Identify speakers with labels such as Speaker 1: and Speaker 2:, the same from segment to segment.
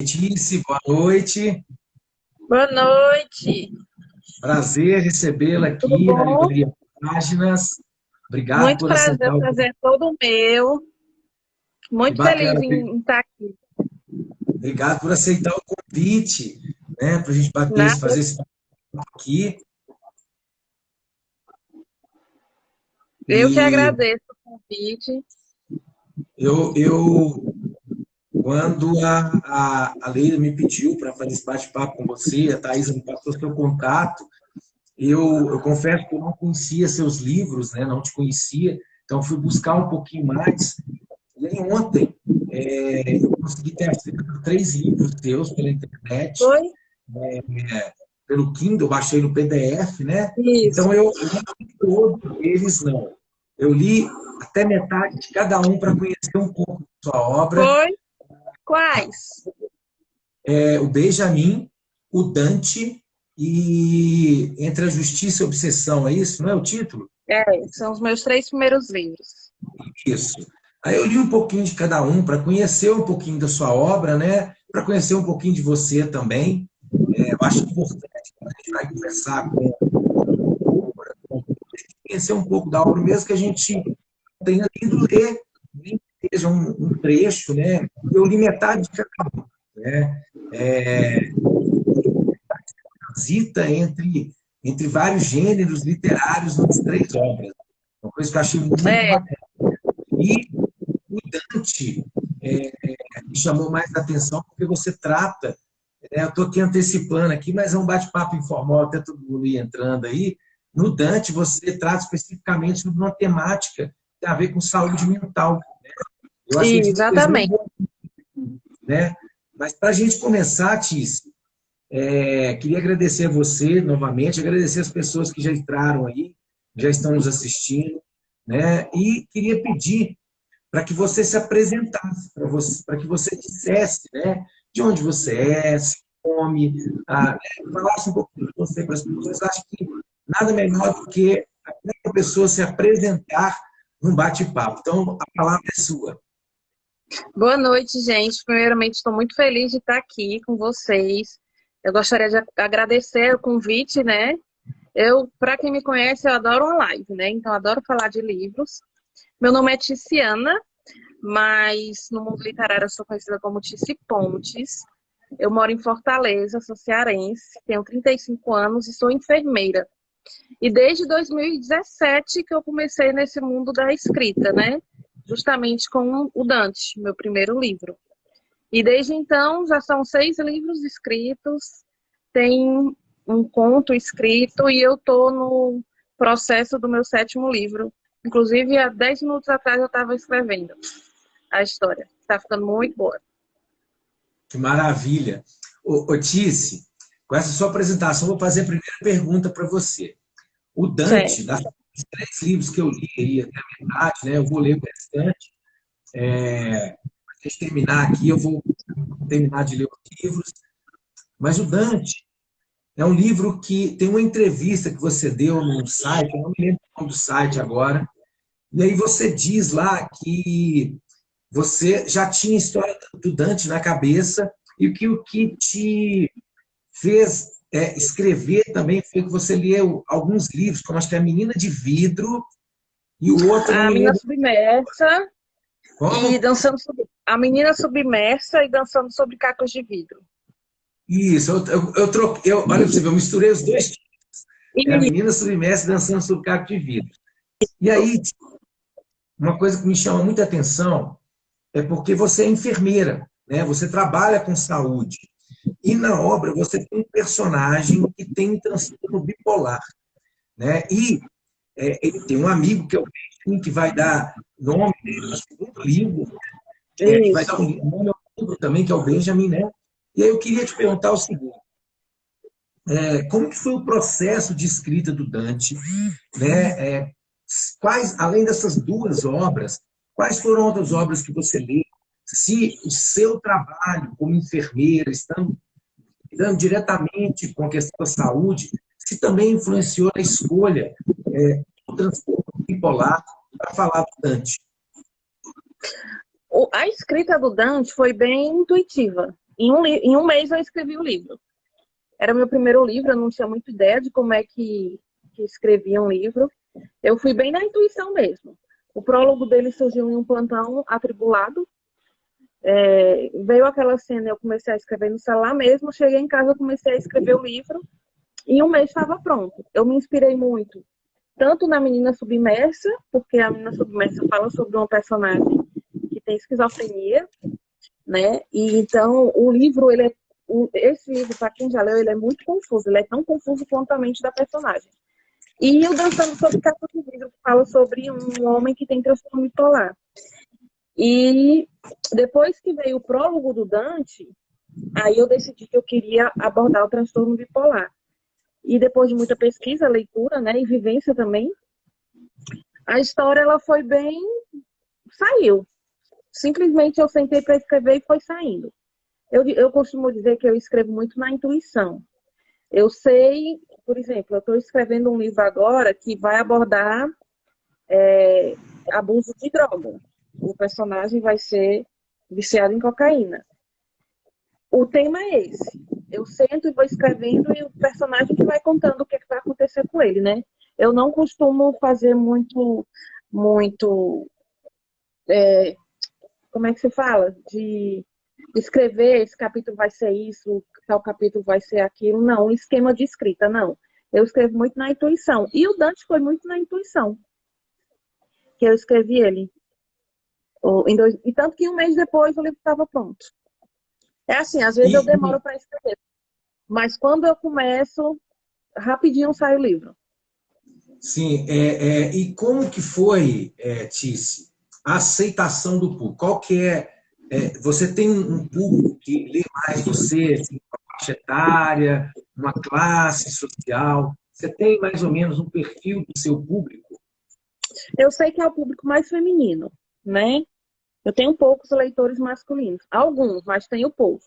Speaker 1: Letícia, boa noite.
Speaker 2: Boa noite.
Speaker 1: Prazer recebê-la
Speaker 2: Tudo
Speaker 1: aqui na
Speaker 2: bom?
Speaker 1: Livraria Páginas. Obrigado
Speaker 2: Muito
Speaker 1: por
Speaker 2: prazer,
Speaker 1: aceitar
Speaker 2: o
Speaker 1: o
Speaker 2: prazer é todo meu.
Speaker 1: que
Speaker 2: Muito feliz
Speaker 1: bacana.
Speaker 2: em estar aqui.
Speaker 1: Obrigado por aceitar o convite, né, para a gente
Speaker 2: Nada,
Speaker 1: fazer esse papo aqui.
Speaker 2: eu que
Speaker 1: E
Speaker 2: agradeço o convite.
Speaker 1: eu quando a Leila me pediu para fazer esse bate-papo com você, a Thaisa me passou seu contato, eu confesso que eu não conhecia seus livros, né, não te conhecia, então fui buscar um pouquinho mais. E aí ontem eu consegui ter acesso a 3 livros teus pela internet,
Speaker 2: Foi?
Speaker 1: pelo Kindle, baixei no PDF, né?
Speaker 2: Isso.
Speaker 1: Então eu não li todos eles, não. Eu li até metade de cada um para conhecer um pouco da sua obra.
Speaker 2: Foi? Quais?
Speaker 1: O Benjamin, o Dante e Entre a Justiça e a Obsessão, é isso? Não é o título?
Speaker 2: São os meus 3 primeiros livros.
Speaker 1: Isso. Aí eu li um pouquinho de cada um para conhecer um pouquinho da sua obra, né? Para conhecer um pouquinho de você também. Eu acho importante quando a gente vai conversar com conhecer um pouco da obra, mesmo que a gente não tenha lido ler, nem que seja um trecho, né? Eu li metade de cada um, né? É, Transita entre vários gêneros literários nas 3 obras. Uma coisa que eu achei muito
Speaker 2: É,
Speaker 1: bacana. E o Dante me chamou mais a atenção porque você trata, eu estou aqui antecipando aqui, mas é um bate-papo informal, até todo mundo ir entrando aí. No Dante, você trata especificamente sobre uma temática que tem a ver com saúde mental. Eu achei que fez muito
Speaker 2: exatamente.
Speaker 1: bom, né? Mas para a gente começar, Tis, queria agradecer a você novamente, agradecer as pessoas que já entraram aí, já estão nos assistindo, né? E queria pedir para que você se apresentasse, para que você dissesse, né, de onde você é, se come, falasse um pouquinho de você para as pessoas. Acho que nada melhor do que a pessoa se apresentar num bate-papo. Então, a palavra é sua.
Speaker 2: Boa noite, gente. Primeiramente, estou muito feliz de estar aqui com vocês. Eu gostaria de agradecer o convite, né? Para quem me conhece, eu adoro uma live, né? Então, eu adoro falar de livros. Meu nome é Ticiana, mas no mundo literário eu sou conhecida como Tici Pontes. Eu moro em Fortaleza, sou cearense, tenho 35 anos e sou enfermeira. E desde 2017 que eu comecei nesse mundo da escrita, né? Justamente com o Dante, meu primeiro livro. E desde então já são 6 livros escritos, tem um conto escrito e eu estou no processo do meu 7º livro. Inclusive, há 10 minutos atrás eu estava escrevendo a história. Está ficando muito boa.
Speaker 1: Que maravilha. Ô, Tice, com essa sua apresentação, vou fazer a primeira pergunta para você. O Dante,
Speaker 2: Certo.
Speaker 1: dos 3 livros que eu li aí até a metade, né, eu vou ler o restante. Para a gente terminar aqui, eu vou terminar de ler os livros. Mas o Dante é um livro que tem uma entrevista que você deu num site, eu não me lembro o nome do site agora, e aí você diz lá que você já tinha a história do Dante na cabeça e que o que te fez escrever também foi que você leu alguns livros, como acho que é A Menina de Vidro e o outro, eu não
Speaker 2: A
Speaker 1: me
Speaker 2: menina
Speaker 1: lembro
Speaker 2: submersa e
Speaker 1: como.
Speaker 2: dançando sobre... A menina submersa e dançando sobre cacos de vidro.
Speaker 1: Isso, eu troquei, olha para você ver, eu misturei os dois tipos. É A
Speaker 2: E
Speaker 1: Menina Submersa dançando sobre caco de vidro. E aí, uma coisa que me chama muita atenção é porque você é enfermeira, né? Você trabalha com saúde. E na obra você tem um personagem que tem um transtorno bipolar, né? E ele tem um amigo que é o Benjamin, que vai dar nome ao segundo livro, que vai dar
Speaker 2: isso.
Speaker 1: um nome ao livro também, que é o Benjamin, né? E aí eu queria te perguntar o seguinte: como que foi o processo de escrita do Dante, né? Quais, além dessas 2 obras, quais foram outras obras que você leu? Se o seu trabalho como enfermeira, estando lidando diretamente com a questão da saúde, se também influenciou na escolha do transtorno bipolar para falar do Dante.
Speaker 2: A escrita do Dante foi bem intuitiva. Em um mês eu escrevi o livro. Era meu primeiro livro, eu não tinha muita ideia de como é que escrevia um livro. Eu fui bem na intuição mesmo. O prólogo dele surgiu em um plantão atribulado. Veio aquela cena, eu comecei a escrever no celular mesmo. Cheguei em casa, comecei a escrever o livro. E em um mês estava pronto. Eu me inspirei muito, tanto na Menina Submersa, porque a Menina Submersa fala sobre uma personagem que tem esquizofrenia, né? E então o livro, esse livro, para quem já leu, ele é muito confuso. Ele é tão confuso quanto a mente da personagem. E o Dançando sobre Capa de Vidro, que fala sobre um homem que tem transtorno bipolar. E depois que veio o prólogo do Dante, aí eu decidi que eu queria abordar o transtorno bipolar. E depois de muita pesquisa, leitura, né, e vivência também, a história ela foi bem... saiu. Simplesmente eu sentei para escrever e foi saindo. Eu costumo dizer que eu escrevo muito na intuição. Eu sei, por exemplo, eu estou escrevendo um livro agora que vai abordar abuso de droga. O personagem vai ser viciado em cocaína. O tema é esse. Eu sento e vou escrevendo e o personagem que vai contando o que vai acontecer com ele, né? Eu não costumo fazer muito, como é que se fala? De escrever, esse capítulo vai ser isso, tal capítulo vai ser aquilo. Não, um esquema de escrita, não. Eu escrevo muito na intuição. E o Dante foi muito na intuição que eu escrevi ele. E tanto que um mês depois o livro estava pronto. É assim, às vezes eu demoro para escrever. Mas quando eu começo, rapidinho sai o livro.
Speaker 1: Sim, e como que foi, Tice, a aceitação do público? Qual que você tem um público que lê mais você, assim, uma faixa etária, uma classe social? Você tem mais ou menos um perfil do seu público?
Speaker 2: Eu sei que é o público mais feminino, né? Eu tenho poucos leitores masculinos. Alguns, mas tenho poucos.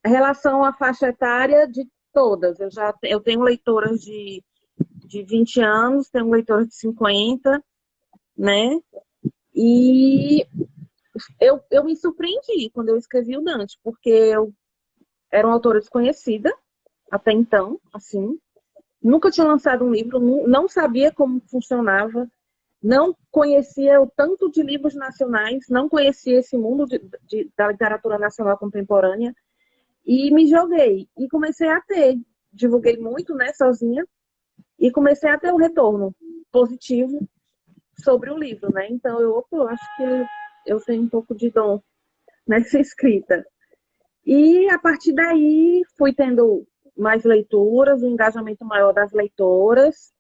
Speaker 2: Em relação à faixa etária de todas, eu tenho leitoras de 20 anos, tenho leitoras de 50, né? E eu me surpreendi quando eu escrevi o Dante, porque eu era uma autora desconhecida até então, assim. Nunca tinha lançado um livro, não sabia como funcionava, não conhecia o tanto de livros nacionais, não conhecia esse mundo da literatura nacional contemporânea e me joguei e comecei a ter. Divulguei muito, né, sozinha, e comecei a ter um retorno positivo sobre o livro, né? Então eu acho que eu tenho um pouco de dom nessa escrita. E a partir daí fui tendo mais leituras, um engajamento maior das leitoras,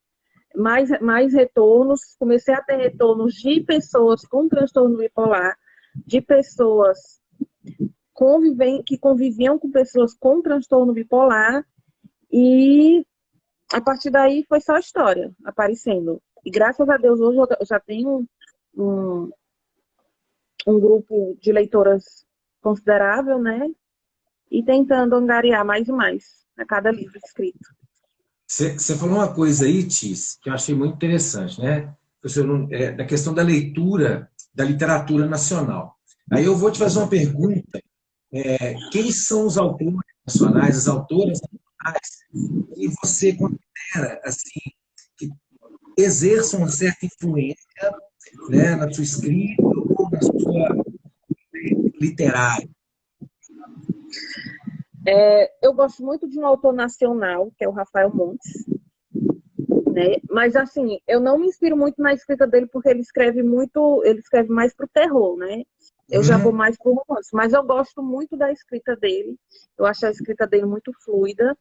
Speaker 2: mais retornos. Comecei a ter retornos de pessoas com transtorno bipolar, de pessoas que conviviam com pessoas com transtorno bipolar, e a partir daí foi só história aparecendo. E graças a Deus hoje eu já tenho um grupo de leitoras considerável, né? E tentando angariar mais e mais a cada livro escrito.
Speaker 1: Você falou uma coisa aí, Tis, que eu achei muito interessante, né? Da questão da leitura da literatura nacional. Aí eu vou te fazer uma pergunta. Quem são os autores nacionais, as autoras nacionais que você considera assim, que exerçam uma certa influência, né, na sua escrita ou na sua literária?
Speaker 2: Eu gosto muito de um autor nacional, que é o Rafael Montes, né? Mas assim, eu não me inspiro muito na escrita dele porque ele escreve mais pro terror, né? Eu já vou mais pro romance, mas eu gosto muito da escrita dele. Eu acho a escrita dele muito fluida.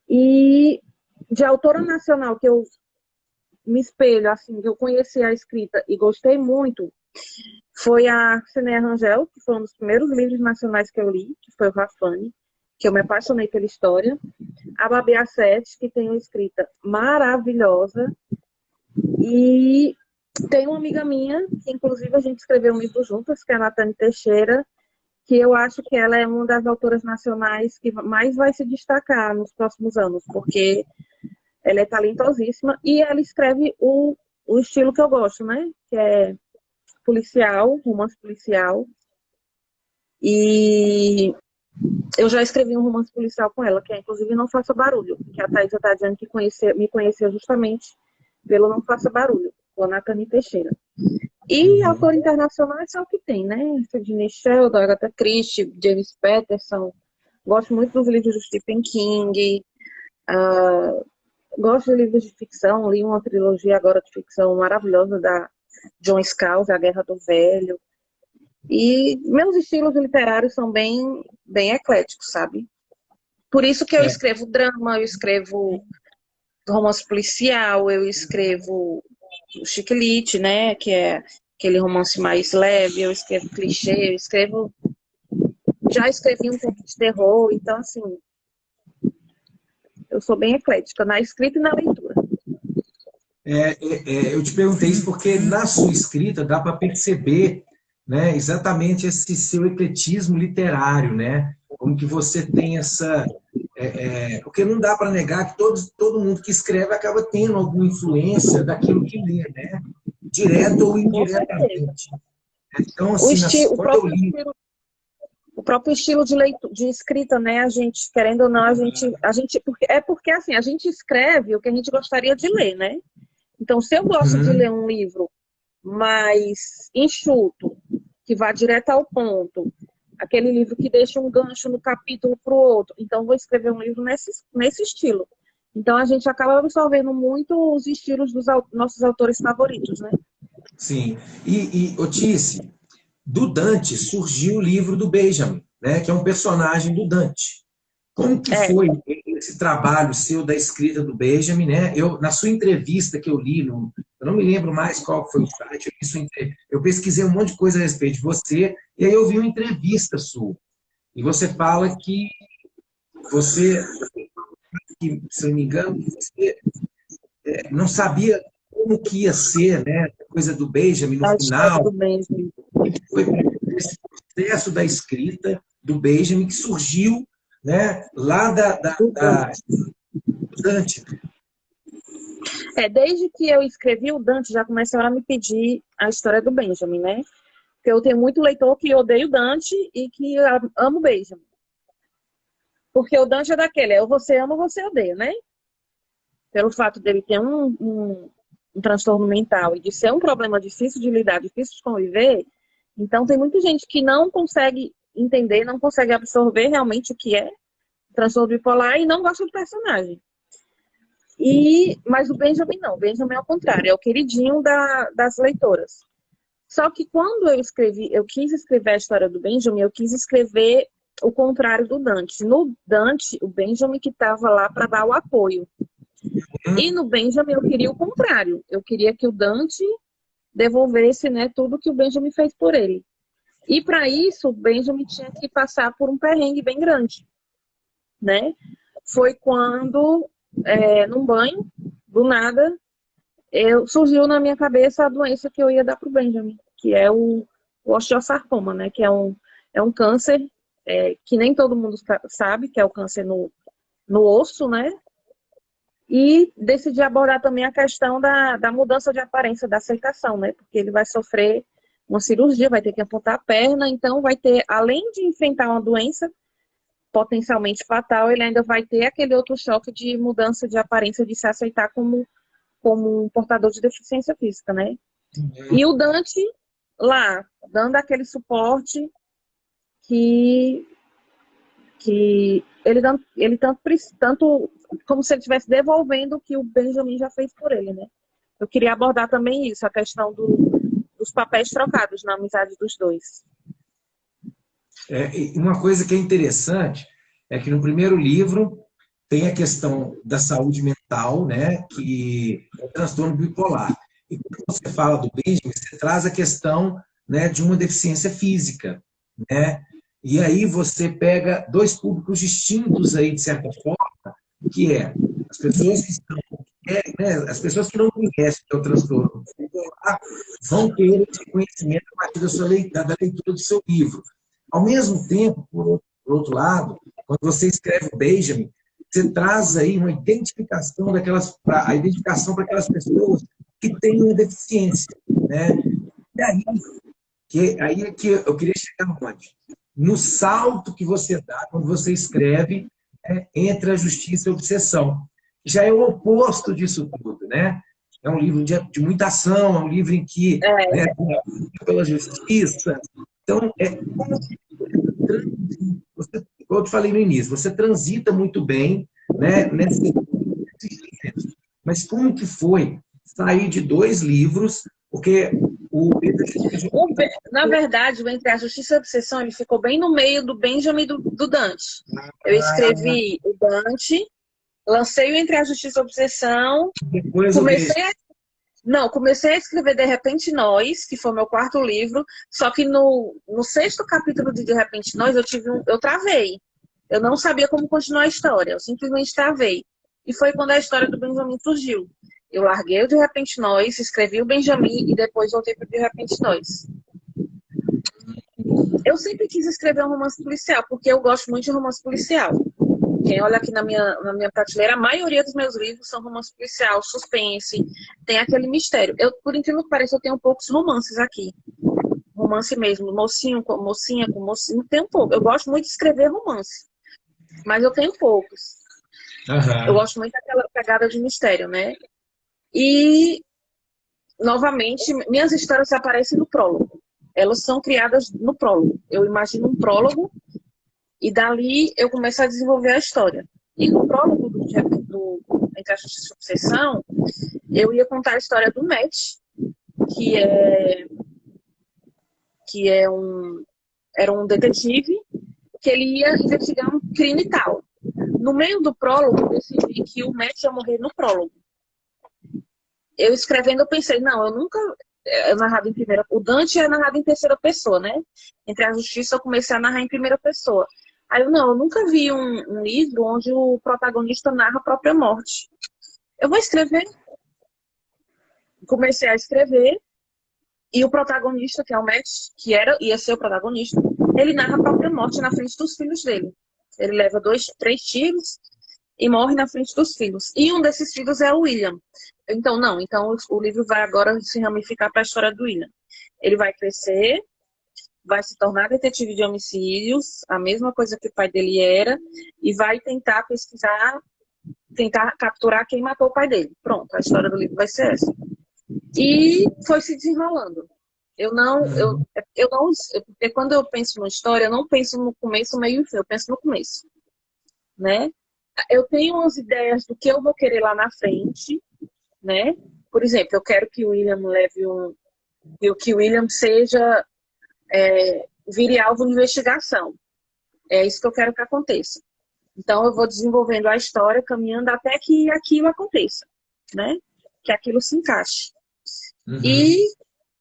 Speaker 2: E de autora nacional que eu me espelho, assim, que eu conheci a escrita e gostei muito, foi a Cineia Rangel, que foi um dos primeiros livros nacionais que eu li, que foi o Rafane, que eu me apaixonei pela história. A Babi Assete, que tem uma escrita maravilhosa. E tem uma amiga minha, que inclusive a gente escreveu um livro juntas, que é a Natane Teixeira, que eu acho que ela é uma das autoras nacionais que mais vai se destacar nos próximos anos, porque ela é talentosíssima e ela escreve o estilo que eu gosto, né? Que é policial, romance policial. E Eu já escrevi um romance policial com ela, que é inclusive Não Faça Barulho, que a Thaisa está dizendo que me conheceu justamente pelo Não Faça Barulho, com a Nathalie Teixeira. E autor internacional é só o que tem, né? Sidney Sheldon, Agatha Christie, James Patterson. Gosto muito dos livros do Stephen King. Gosto de livros de ficção. Li uma trilogia agora de ficção maravilhosa da John Scalzi, A Guerra do Velho. E meus estilos literários são bem, bem ecléticos, sabe? Por isso que eu escrevo drama, eu escrevo romance policial, eu escrevo o chick-lit, né? Que é aquele romance mais leve, eu escrevo clichê, já escrevi um pouco de terror, então assim, eu sou bem eclética na escrita e na leitura.
Speaker 1: Eu te perguntei isso porque na sua escrita dá para perceber, né, exatamente esse seu ecletismo literário, né? Como que você tem essa... porque não dá para negar que todo mundo que escreve acaba tendo alguma influência daquilo que lê, né? Direto ou indiretamente. Então, assim,
Speaker 2: o próprio estilo de escrita, né? A gente, querendo ou não, porque assim, a gente escreve o que a gente gostaria de ler, né? Então, se eu gosto de ler um livro mais enxuto, que vá direto ao ponto, aquele livro que deixa um gancho no capítulo para o outro, então vou escrever um livro nesse estilo. Então, a gente acaba absorvendo muito os estilos dos nossos autores favoritos, né?
Speaker 1: Sim. E Otice, do Dante surgiu o livro do Benjamin, né, que é um personagem do Dante. Como que foi esse trabalho seu da escrita do Benjamin, né? Na sua entrevista que eu li, eu não me lembro mais qual foi o site, eu pesquisei um monte de coisa a respeito de você, e aí eu vi uma entrevista sua. E você fala que você, se não me engano, você não sabia como que ia ser, né? A coisa do Benjamin no final.
Speaker 2: Do Benjamin.
Speaker 1: Foi esse processo da escrita do Benjamin que surgiu, né, lá da Dante.
Speaker 2: Desde que eu escrevi o Dante, já começaram a me pedir a história do Benjamin, né? Porque eu tenho muito leitor que odeia o Dante e que ama o Benjamin. Porque o Dante é daquele, ou você ama ou você odeia, né? Pelo fato dele ter um transtorno mental e de ser um problema difícil de lidar, difícil de conviver, então tem muita gente que não consegue entender, não consegue absorver realmente o que é transtorno bipolar e não gosta do personagem. Mas o Benjamin não, o Benjamin é o contrário, é o queridinho das leitoras. Só que quando eu quis escrever a história do Benjamin, eu quis escrever o contrário do Dante. No Dante, o Benjamin que estava lá para dar o apoio. E no Benjamin eu queria o contrário. Eu queria que o Dante devolvesse, né, tudo que o Benjamin fez por ele. E para isso, o Benjamin tinha que passar por um perrengue bem grande, né? Foi quando, num banho, do nada, surgiu na minha cabeça a doença que eu ia dar para o Benjamin, que é o osteosarcoma, né? Que é um câncer que nem todo mundo sabe, que é o câncer no osso, né? E decidi abordar também a questão da mudança de aparência, da aceitação, né? Porque ele vai sofrer uma cirurgia, vai ter que amputar a perna, então vai ter, além de enfrentar uma doença potencialmente fatal, ele ainda vai ter aquele outro choque de mudança de aparência, de se aceitar como um portador de deficiência física, né? E o Dante lá, dando aquele suporte que ele tanto como se ele estivesse devolvendo o que o Benjamin já fez por ele, né? Eu queria abordar também isso, a questão dos papéis trocados na amizade dos dois.
Speaker 1: Uma coisa que é interessante é que no primeiro livro tem a questão da saúde mental, né, que é o transtorno bipolar. E quando você fala do Benjamin, você traz a questão, né, de uma deficiência física, né? E aí você pega dois públicos distintos aí, de certa forma, que é as pessoas que estão, as pessoas que não conhecem o transtorno bipolar vão ter esse conhecimento a partir da leitura do seu livro. Ao mesmo tempo, por outro lado, quando você escreve o Benjamin, você traz aí uma identificação para aquelas pessoas que têm uma deficiência, né? E aí é que eu queria chegar onde? no salto que você dá quando você escreve entre a justiça e a obsessão. Já é o oposto disso tudo, né? É um livro de muita ação, é um livro em que, né, pela justiça. Então, você, como eu te falei no início, você transita muito bem, né, nesses gêneros. Mas como que foi sair de 2 livros? Porque
Speaker 2: na verdade, o Entre a Justiça e a Obsessão, ele ficou bem no meio do Benjamin e do Dante. Eu escrevi o Dante, lancei o Entre a Justiça e a Obsessão,
Speaker 1: depois
Speaker 2: comecei a escrever De Repente Nós, que foi meu 4º livro, só que no 6º capítulo de Repente Nós eu travei. Eu não sabia como continuar a história, eu simplesmente travei. E foi quando a história do Benjamin surgiu. Eu larguei o De Repente Nós, escrevi o Benjamin e depois voltei para o De Repente Nós. Eu sempre quis escrever um romance policial, porque eu gosto muito de romance policial. Quem olha aqui na minha prateleira, a maioria dos meus livros são romance policial, suspense, tem aquele mistério. Por incrível que pareça, eu tenho poucos romances aqui. Romance mesmo, mocinho com mocinha com mocinho, tem um pouco. Eu gosto muito de escrever romance, mas eu tenho poucos. Eu gosto muito daquela pegada de mistério, né? E, novamente, minhas histórias aparecem no prólogo. Elas são criadas no prólogo. Eu imagino um prólogo e dali eu começo a desenvolver a história. E no prólogo do Entre a Justiça e a Obsessão, eu ia contar a história do Matt, era um detetive, que ele ia investigar um crime e tal. No meio do prólogo, eu decidi que o Matt ia morrer no prólogo. Eu escrevendo, eu pensei, não, eu nunca... narrado em primeira... O Dante é narrado em terceira pessoa, né? Entre a Justiça, eu comecei a narrar em primeira pessoa. Aí eu nunca vi um livro onde o protagonista narra a própria morte. Eu vou escrever. Comecei a escrever e o protagonista, que é o Matt, ia ser o protagonista, ele narra a própria morte na frente dos filhos dele. Ele leva 2, 3 tiros e morre na frente dos filhos. E um desses filhos é o William. Então o livro vai agora se ramificar para a história do William. Ele vai crescer, vai se tornar detetive de homicídios, a mesma coisa que o pai dele era, e vai tentar pesquisar, tentar capturar quem matou o pai dele. Pronto, a história do livro vai ser essa. E foi se desenrolando. Porque quando eu penso numa história, eu não penso no começo, meio e fim, eu penso no começo, né? Eu tenho umas ideias do que eu vou querer lá na frente, né? Por exemplo, eu quero que o William que o William vire alvo de investigação. É isso que eu quero que aconteça. Então, eu vou desenvolvendo a história, caminhando até que aquilo aconteça, né? Que aquilo se encaixe. Uhum.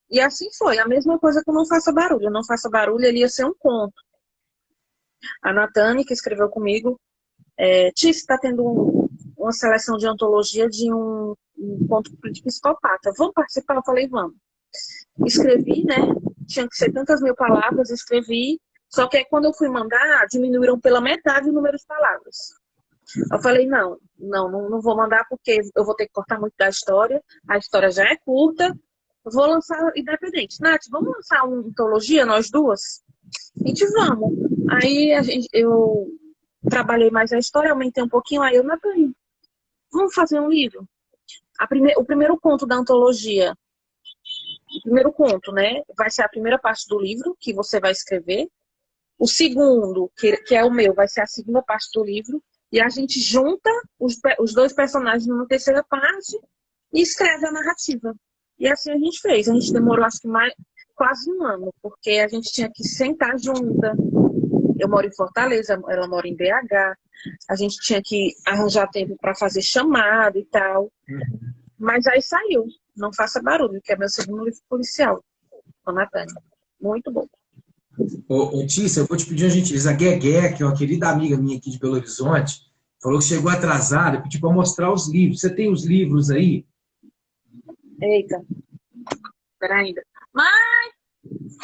Speaker 2: E assim foi. A mesma coisa com Não Faça Barulho. Não Faça Barulho, ele ia ser um conto. A Natane, que escreveu comigo, Tice, está tendo uma seleção de antologia de um conto de psicopata. Vamos participar? Eu falei, vamos. Escrevi, né? Tinha que ser tantas mil palavras, escrevi. Só que aí, quando eu fui mandar, diminuíram pela metade o número de palavras. Eu falei, não vou mandar porque eu vou ter que cortar muito da história. A história já é curta. Vou lançar independente. Nath, vamos lançar uma antologia, nós duas? A gente vamos. Aí eu trabalhei mais a história, aumentei um pouquinho, aí Natane, vamos fazer um livro? O primeiro conto da antologia, o primeiro conto, né, vai ser a primeira parte do livro que você vai escrever. O segundo, que é o meu, vai ser a segunda parte do livro. E a gente junta os 2 personagens numa terceira parte e escreve a narrativa. E assim a gente fez. A gente demorou, acho que quase um ano, porque a gente tinha que sentar junta. Eu moro em Fortaleza, ela mora em BH. A gente tinha que arranjar tempo para fazer chamada e tal. Mas aí saiu. Não Faça Barulho, que é meu segundo livro policial. Com a Natane. Muito bom.
Speaker 1: Ô, Tícia, eu vou te pedir uma gentileza. A Guegué, que é uma querida amiga minha aqui de Belo Horizonte, falou que chegou atrasada e pediu para mostrar os livros. Você tem os livros aí?
Speaker 2: Eita. Espera ainda. Mãe!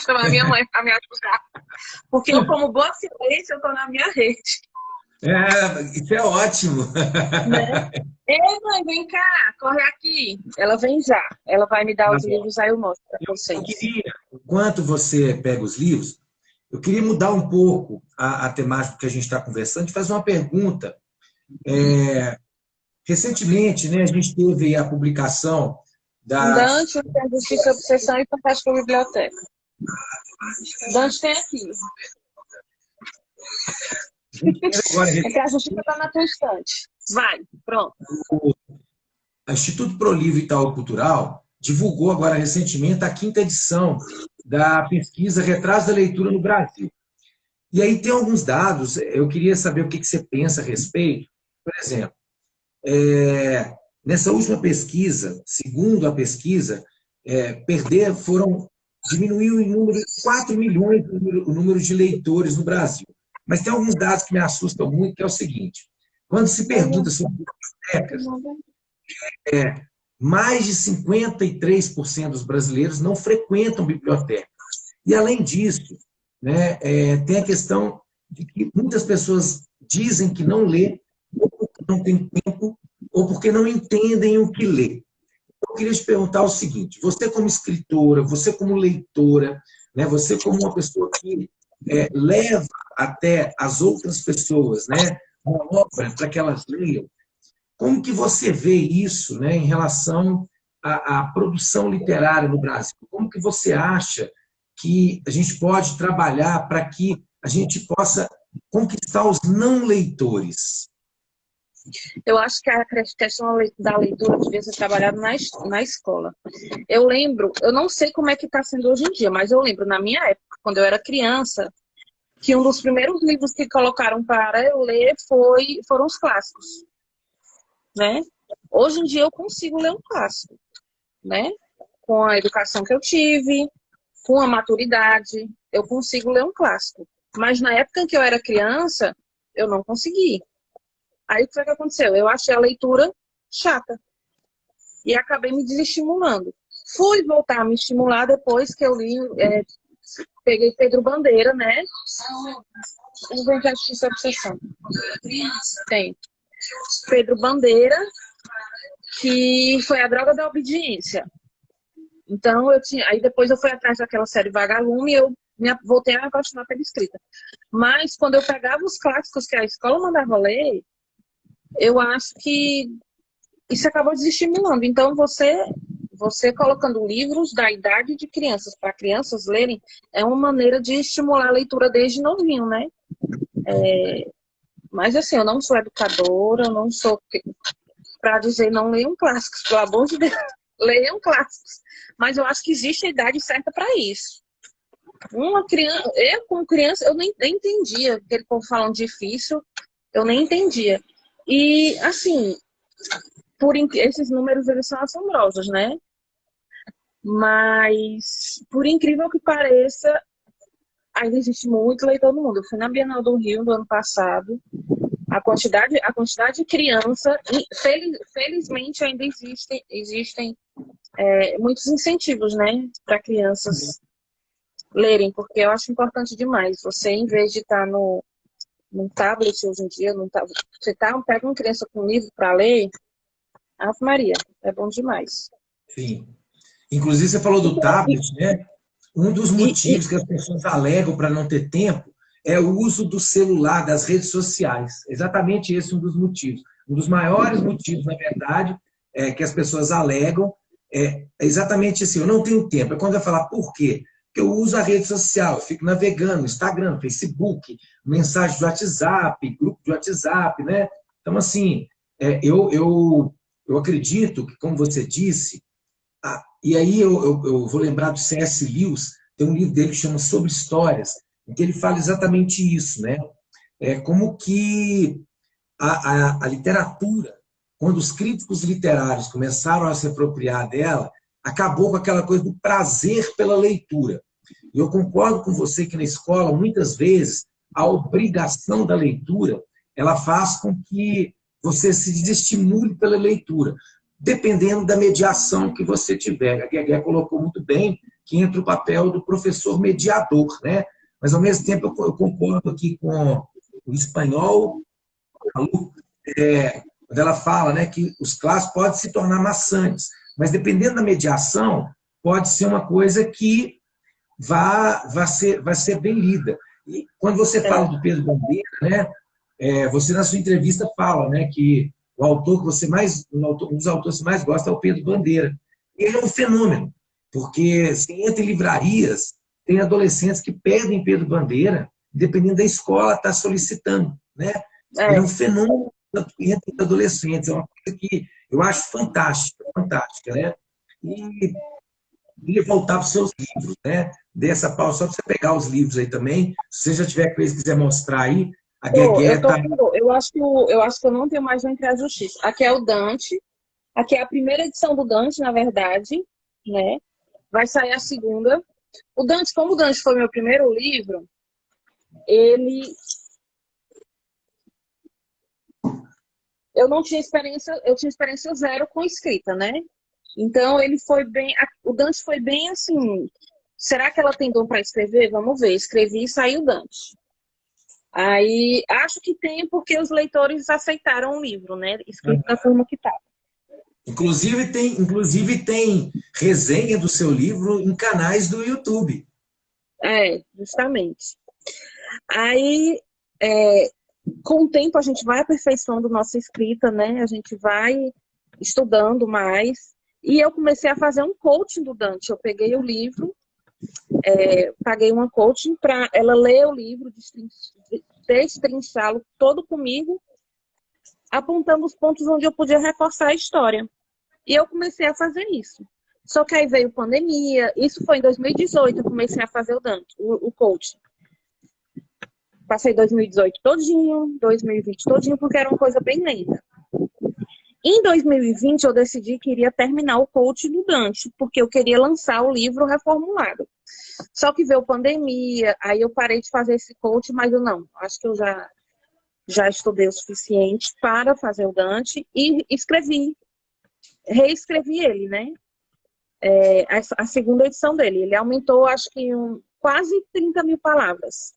Speaker 2: Chama a minha mãe para me ajudar. Porque eu, como boa silêncio, eu estou na minha rede.
Speaker 1: Isso é ótimo.
Speaker 2: Né? Ei, mãe, vem cá, corre aqui. Ela vem já. Ela vai me dar os livros, aí eu mostro para vocês.
Speaker 1: Eu queria, enquanto você pega os livros, Eu queria mudar um pouco a temática que a gente está conversando e fazer uma pergunta. Recentemente, né, a gente teve a publicação da...
Speaker 2: Dante, tem Justiça, Obsessão e Fantástica Biblioteca. Dante tem aqui. É que a justiça está na tua estante. Vai, pronto.
Speaker 1: O Instituto Pro Livro Itaú Cultural divulgou agora recentemente a 5ª edição da pesquisa Retratos da Leitura no Brasil. E aí tem alguns dados, eu queria saber o que você pensa a respeito. Por exemplo, nessa última pesquisa, segundo a pesquisa, diminuiu em número de 4 milhões o número de leitores no Brasil. Mas tem alguns dados que me assustam muito, que é o seguinte: quando se pergunta sobre bibliotecas, mais de 53% dos brasileiros não frequentam bibliotecas. E, além disso, né, tem a questão de que muitas pessoas dizem que não lê, ou porque não tem tempo, ou porque não entendem o que lê. Eu queria te perguntar o seguinte: você como escritora, você como leitora, né, você como uma pessoa que leva até as outras pessoas, né, uma obra para que elas leiam, como que você vê isso, né, em relação à produção literária no Brasil? Como que você acha que a gente pode trabalhar para que a gente possa conquistar os não leitores?
Speaker 2: Eu acho que a questão da leitura devia ser trabalhada na escola. Eu lembro, eu não sei como é que está sendo hoje em dia, mas eu lembro, na minha época, quando eu era criança, que um dos primeiros livros que colocaram para eu ler foram os clássicos, né? Hoje em dia eu consigo ler um clássico, né? Com a educação que eu tive, com a maturidade, eu consigo ler um clássico. Mas na época em que eu era criança, eu não consegui. Aí o que foi que aconteceu? Eu achei a leitura chata e acabei me desestimulando. Fui voltar a me estimular depois que eu li, peguei Pedro Bandeira, né? Vamos ver a Justiça e Obsessão. Tem Pedro Bandeira, que foi A Droga da Obediência. Então, aí depois eu fui atrás daquela série Vagalume e eu voltei a me apaixonar pela escrita. Mas, quando eu pegava os clássicos que a escola mandava ler, eu acho que isso acabou desestimulando. Então, você colocando livros da idade de crianças para crianças lerem é uma maneira de estimular a leitura desde novinho, né? Mas, assim, eu não sou educadora, eu não sou para dizer não leiam clássicos, pelo amor de Deus, leiam clássicos. Mas eu acho que existe a idade certa para isso. Uma criança, eu como criança, eu nem entendia aquele povo falando difícil, eu nem entendia. E, assim, esses números, eles são assombrosos, né? Mas, por incrível que pareça, ainda existe muito leitor no mundo. Eu fui na Bienal do Rio do ano passado. A quantidade de criança, felizmente ainda existem muitos incentivos, né, para crianças lerem, porque eu acho importante demais. Você, em vez de estar no tablet hoje em dia, você pega uma criança com um livro para ler, Ave Maria, é bom demais.
Speaker 1: Sim. Inclusive, você falou do tablet, né? Um dos motivos que as pessoas alegam para não ter tempo é o uso do celular, das redes sociais. Exatamente esse é um dos motivos. Um dos maiores motivos, na verdade, que as pessoas alegam é exatamente assim: eu não tenho tempo. É quando eu falar por quê? Porque eu uso a rede social, eu fico navegando, Instagram, Facebook, mensagem de WhatsApp, grupo de WhatsApp, né? Então, assim, eu acredito que, como você disse, e aí eu vou lembrar do C.S. Lewis, tem um livro dele que chama Sobre Histórias, em que ele fala exatamente isso, né? Como que a literatura, quando os críticos literários começaram a se apropriar dela, acabou com aquela coisa do prazer pela leitura. E eu concordo com você que na escola, muitas vezes, a obrigação da leitura, ela faz com que você se desestimule pela leitura, dependendo da mediação que você tiver. A Guegué colocou muito bem que entra o papel do professor mediador, né? Mas, ao mesmo tempo, eu concordo aqui com o espanhol, quando ela fala, né, que os clássicos podem se tornar maçantes, mas, dependendo da mediação, pode ser uma coisa que vai ser bem lida. E quando você fala do Pedro Bandeira, né, você na sua entrevista fala, né, que o autor que você mais, um dos autores que você mais gosta é o Pedro Bandeira. Ele é um fenômeno, porque você entra em livrarias, tem adolescentes que pedem Pedro Bandeira, dependendo da escola, está solicitando, né? Ele é um fenômeno entre adolescentes, é uma coisa que eu acho fantástica, fantástica, né? E queria voltar para os seus livros, né? Dessa pausa, só para você pegar os livros aí também. Se você já tiver com eles, quiser mostrar aí, a Guegué tá...
Speaker 2: Eu acho que eu não tenho mais o Entre a Justiça. Aqui é o Dante, aqui é a primeira edição do Dante, na verdade, né? Vai sair a segunda. O Dante, como o Dante foi meu primeiro livro, eu não tinha experiência, eu tinha experiência zero com escrita, né? Então ele foi bem, o Dante foi bem assim, será que ela tem dom para escrever? Vamos ver, escrevi e saiu o Dante. Aí acho que tem porque os leitores aceitaram o livro, né? Escrito da forma que tá.
Speaker 1: Inclusive tem resenha do seu livro em canais do YouTube.
Speaker 2: Justamente. Aí, com o tempo, a gente vai aperfeiçoando nossa escrita, né? A gente vai estudando mais. E eu comecei a fazer um coaching do Dante. Eu peguei o livro, paguei uma coaching para ela ler o livro, destrinchá-lo todo comigo, apontando os pontos onde eu podia reforçar a história. E eu comecei a fazer isso. Só que aí veio pandemia, isso foi em 2018, eu comecei a fazer o Dante, o coaching. Passei 2018 todinho, 2020 todinho, porque era uma coisa bem lenta. Em 2020, eu decidi que iria terminar o coaching do Dante, porque eu queria lançar o livro reformulado. Só que veio pandemia, aí eu parei de fazer esse coaching, mas eu não. Acho que eu já estudei o suficiente para fazer o Dante e reescrevi ele, né? A segunda edição dele. Ele aumentou, acho que quase 30 mil palavras.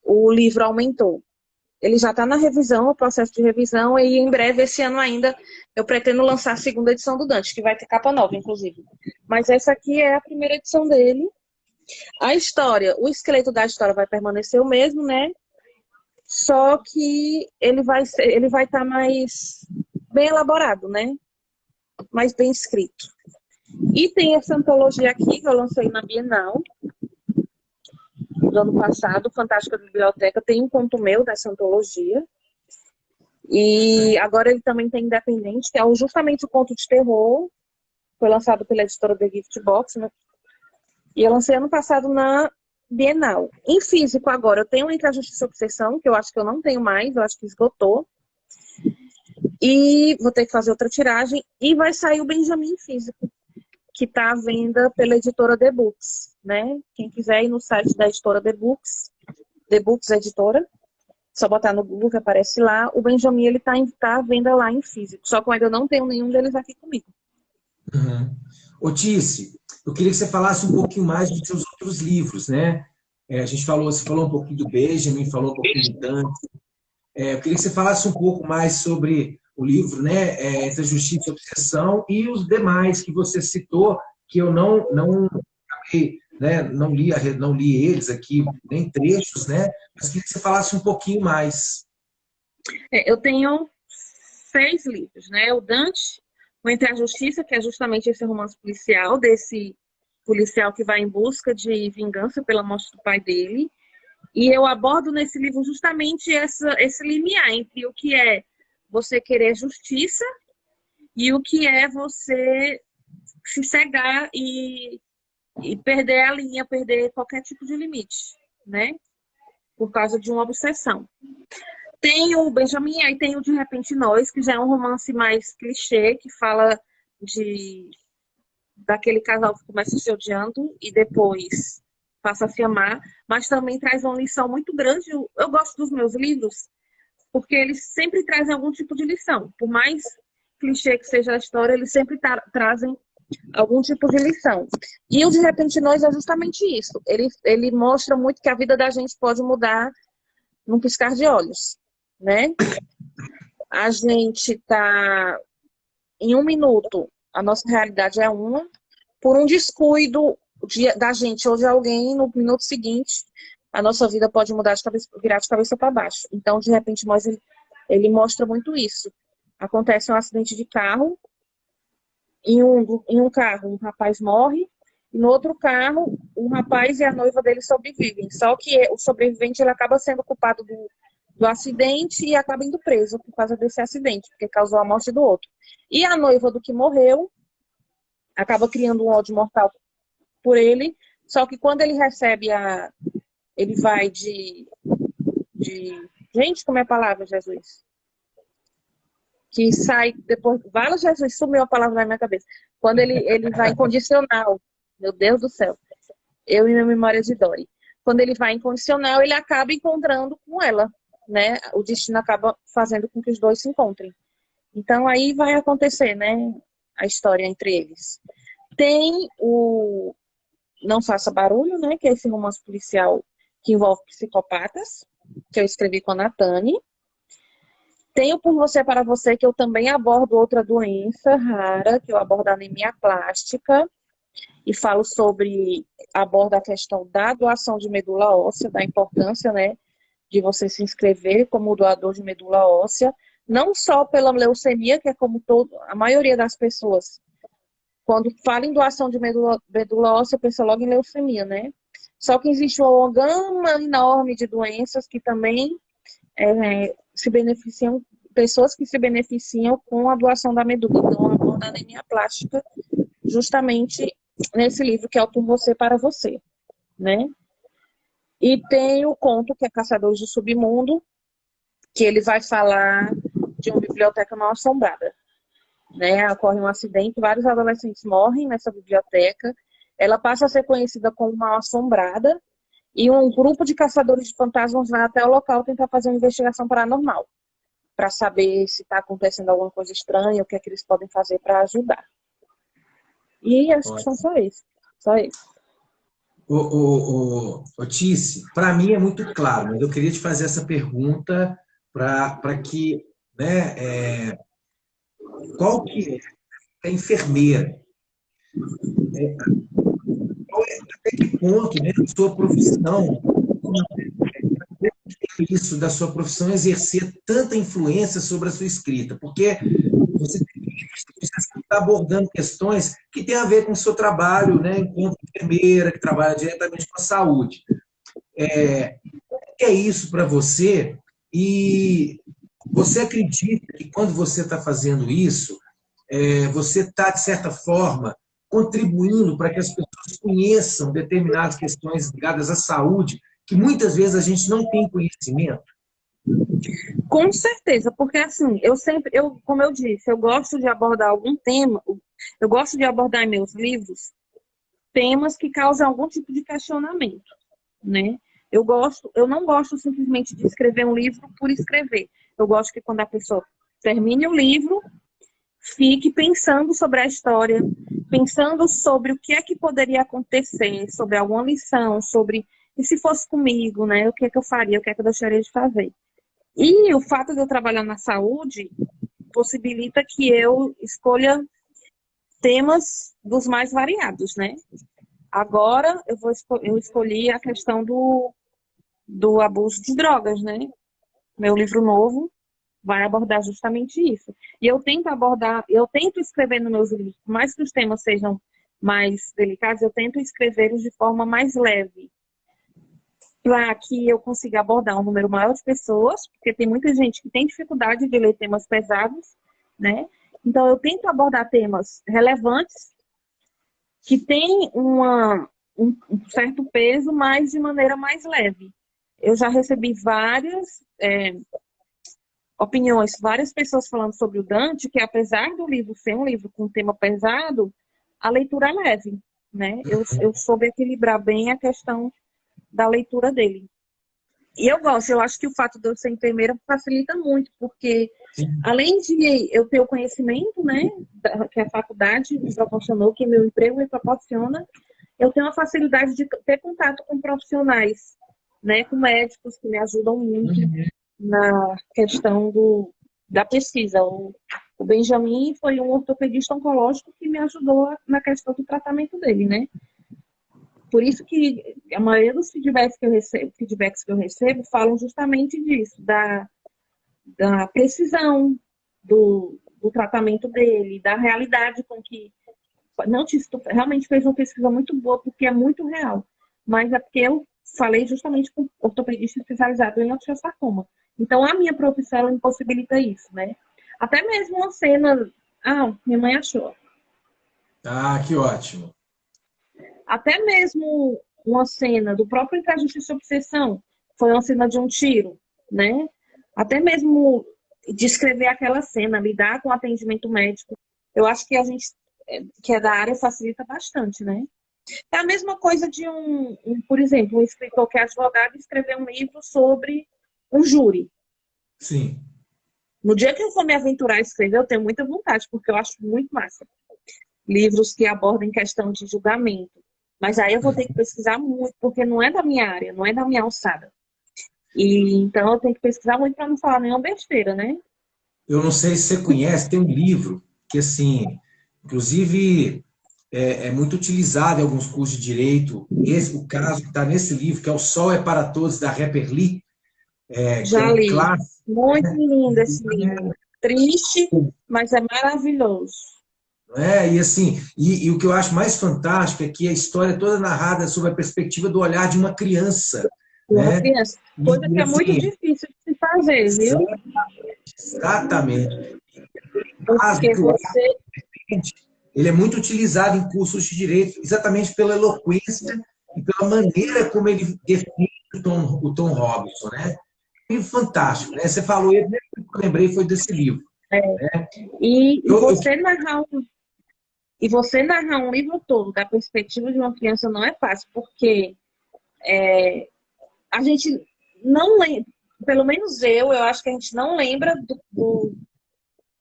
Speaker 2: O livro aumentou. Ele já está na revisão, o processo de revisão, e em breve, esse ano ainda, eu pretendo lançar a segunda edição do Dante, que vai ter capa nova, inclusive. Mas essa aqui é a primeira edição dele. A história, o esqueleto da história vai permanecer o mesmo, né? Só que ele vai estar mais bem elaborado, né? Mais bem escrito. E tem essa antologia aqui, que eu lancei na Bienal, do ano passado, Fantástica Biblioteca, tem um conto meu dessa antologia. E agora ele também tem Independente, que é justamente o conto de terror, foi lançado pela editora The Gift Box, né? E eu lancei ano passado na Bienal. Em físico agora, eu tenho Entre a Justiça e a Obsessão, que eu acho que eu não tenho mais, eu acho que esgotou. E vou ter que fazer outra tiragem. E vai sair o Benjamin em físico, que está à venda pela editora The Books, né? Quem quiser ir no site da editora The Books Editora, só botar no Google que aparece lá. O Benjamin, ele tá à venda lá em físico, só que eu ainda não tenho nenhum deles aqui comigo.
Speaker 1: Uhum. Otice, eu queria que você falasse um pouquinho mais dos seus outros livros, né? Você falou um pouquinho do Benjamin, falou um pouquinho do Dante. Eu queria que você falasse um pouco mais sobre o livro, né? Entre a Justiça e a Obsessão e os demais que você citou, que eu não né? Não li eles aqui, nem trechos, né? Mas queria que você falasse um pouquinho mais.
Speaker 2: Eu tenho 6 livros, né? O Dante, o Entre a Justiça, que é justamente esse romance policial, desse policial que vai em busca de vingança pela morte do pai dele. E eu abordo nesse livro justamente esse limiar entre o que é você querer justiça e o que é você se cegar e perder a linha, perder qualquer tipo de limite, né? Por causa de uma obsessão. Tem o Benjamin, aí tem o De Repente Nós, que já é um romance mais clichê, que fala daquele casal que começa se odiando e depois passa a se amar, mas também traz uma lição muito grande. Eu gosto dos meus livros porque eles sempre trazem algum tipo de lição. Por mais clichê que seja a história, eles sempre trazem algum tipo de lição. E o De Repente Nós é justamente isso. Ele mostra muito que a vida da gente pode mudar num piscar de olhos, né? A gente tá em um minuto, a nossa realidade é uma. Por um descuido, da gente ou de alguém, no minuto seguinte, a nossa vida pode mudar de cabeça, virar de cabeça para baixo. Então, de repente, ele mostra muito isso. Acontece um acidente de carro, em um carro um rapaz morre, e no outro carro um rapaz e a noiva dele sobrevivem. Só que o sobrevivente ele acaba sendo culpado do acidente e acaba indo preso por causa desse acidente, porque causou a morte do outro. E a noiva do que morreu acaba criando um ódio mortal por ele, só que quando ele recebe ele vai gente, como é a palavra, Jesus? Que sai depois. Fala, Jesus, sumiu a palavra na minha cabeça. Quando ele vai incondicional. Meu Deus do céu. Eu e minha memória de Dory. Quando ele vai incondicional, ele acaba encontrando com ela, né? O destino acaba fazendo com que os dois se encontrem. Então, aí vai acontecer, né? A história entre eles. Tem o Não Faça Barulho, né? Que é esse romance policial que envolve psicopatas, que eu escrevi com a Natane. Tenho Por Você Para Você, que eu também abordo outra doença rara, que eu abordo a anemia plástica, e falo abordo a questão da doação de medula óssea, da importância, né, de você se inscrever como doador de medula óssea, não só pela leucemia, que é como a maioria das pessoas, quando fala em doação de medula óssea, pensa logo em leucemia, né? Só que existe uma gama enorme de doenças que também se beneficiam, pessoas que se beneficiam com a doação da medula. Então, eu abordo a anemia plástica justamente nesse livro, que é o Por Você Para Você, né? E tem o conto, que é Caçadores do Submundo, que ele vai falar de uma biblioteca mal assombrada, né? Ocorre um acidente, vários adolescentes morrem nessa biblioteca, ela passa a ser conhecida como mal assombrada, e um grupo de caçadores de fantasmas vai até o local tentar fazer uma investigação paranormal, para saber se está acontecendo alguma coisa estranha, o que é que eles podem fazer para ajudar. E acho que são só isso. Só isso.
Speaker 1: Tice, para mim é muito claro, mas eu queria te fazer essa pergunta para que, né, qual que é a enfermeira? Até que ponto, né, a sua profissão, isso da sua profissão exercer tanta influência sobre a sua escrita? Porque você está abordando questões que têm a ver com o seu trabalho, né, enquanto enfermeira, que trabalha diretamente com a saúde. O que é isso para você? E você acredita que quando você está fazendo isso, você está, de certa forma, contribuindo para que as pessoas conheçam determinadas questões ligadas à saúde, que muitas vezes a gente não tem conhecimento?
Speaker 2: Com certeza, porque assim, como eu disse, eu gosto de abordar algum tema, eu gosto de abordar em meus livros temas que causam algum tipo de questionamento, né? Eu não gosto simplesmente de escrever um livro por escrever. Eu gosto que quando a pessoa termine o livro, fique pensando sobre a história, pensando sobre o que é que poderia acontecer, sobre alguma lição, e se fosse comigo, né? O que é que eu faria, o que é que eu deixaria de fazer. E o fato de eu trabalhar na saúde possibilita que eu escolha temas dos mais variados, né? Agora eu escolhi a questão do abuso de drogas, né? Meu livro novo vai abordar justamente isso. E eu tento escrever nos meus livros, por mais que os temas sejam mais delicados, eu tento escrevê-los de forma mais leve, para que eu consiga abordar um número maior de pessoas, porque tem muita gente que tem dificuldade de ler temas pesados, né? Então, eu tento abordar temas relevantes, que têm um certo peso, mas de maneira mais leve. Eu já recebi várias opiniões, várias pessoas falando sobre o Dante, que apesar do livro ser um livro com tema pesado, a leitura é leve, né? Eu soube equilibrar bem a questão da leitura dele. E eu acho que o fato de eu ser enfermeira facilita muito, porque além de eu ter o conhecimento, né, que a faculdade me proporcionou, que meu emprego me proporciona, eu tenho a facilidade de ter contato com profissionais, né, com médicos que me ajudam muito na questão da pesquisa. O Benjamin foi um ortopedista oncológico que me ajudou na questão do tratamento dele, né? Por isso que a maioria dos feedbacks que eu recebo falam justamente disso, da precisão do tratamento dele, da realidade com que... Não, tu realmente fez uma pesquisa muito boa, porque é muito real. Mas é porque eu falei justamente com ortopedista especializado em osteosarcoma. Então, a minha profissão ela impossibilita isso, né? Até mesmo uma cena... Ah, minha mãe achou.
Speaker 1: Ah, que ótimo.
Speaker 2: Até mesmo uma cena do próprio Entre a Justiça e a Obsessão, foi uma cena de um tiro, né? Até mesmo descrever aquela cena, lidar com o atendimento médico, eu acho que a gente que é da área facilita bastante, né? É a mesma coisa de por exemplo, um escritor que é advogado escrever um livro sobre um júri.
Speaker 1: Sim.
Speaker 2: No dia que eu for me aventurar a escrever, eu tenho muita vontade, porque eu acho muito massa. Livros que abordem questão de julgamento. Mas aí eu vou ter que pesquisar muito, porque não é da minha área, não é da minha alçada. E então eu tenho que pesquisar muito para não falar nenhuma besteira, né?
Speaker 1: Eu não sei se você conhece, tem um livro que, assim, inclusive, é muito utilizado em alguns cursos de direito. O caso que está nesse livro, que é O Sol é para Todos, da Harper Lee, que é
Speaker 2: Já
Speaker 1: um
Speaker 2: li.
Speaker 1: clássico.
Speaker 2: Muito lindo esse livro. Triste, mas é maravilhoso.
Speaker 1: E assim, e o que eu acho mais fantástico é que a história é toda narrada sob a perspectiva do olhar de uma criança,
Speaker 2: Uma
Speaker 1: né?
Speaker 2: criança. Coisa que é muito
Speaker 1: Assim,
Speaker 2: difícil de se fazer, viu?
Speaker 1: exatamente. O caso
Speaker 2: Porque
Speaker 1: que eu
Speaker 2: você...
Speaker 1: acho, ele é muito utilizado em cursos de direito, exatamente pela eloquência e pela maneira como ele define o Tom Robinson, né? Um livro fantástico, né? Você falou, eu lembrei foi desse livro. Né?
Speaker 2: E você narrar um livro todo da perspectiva de uma criança não é fácil, porque a gente não lembra, pelo menos eu acho que a gente não lembra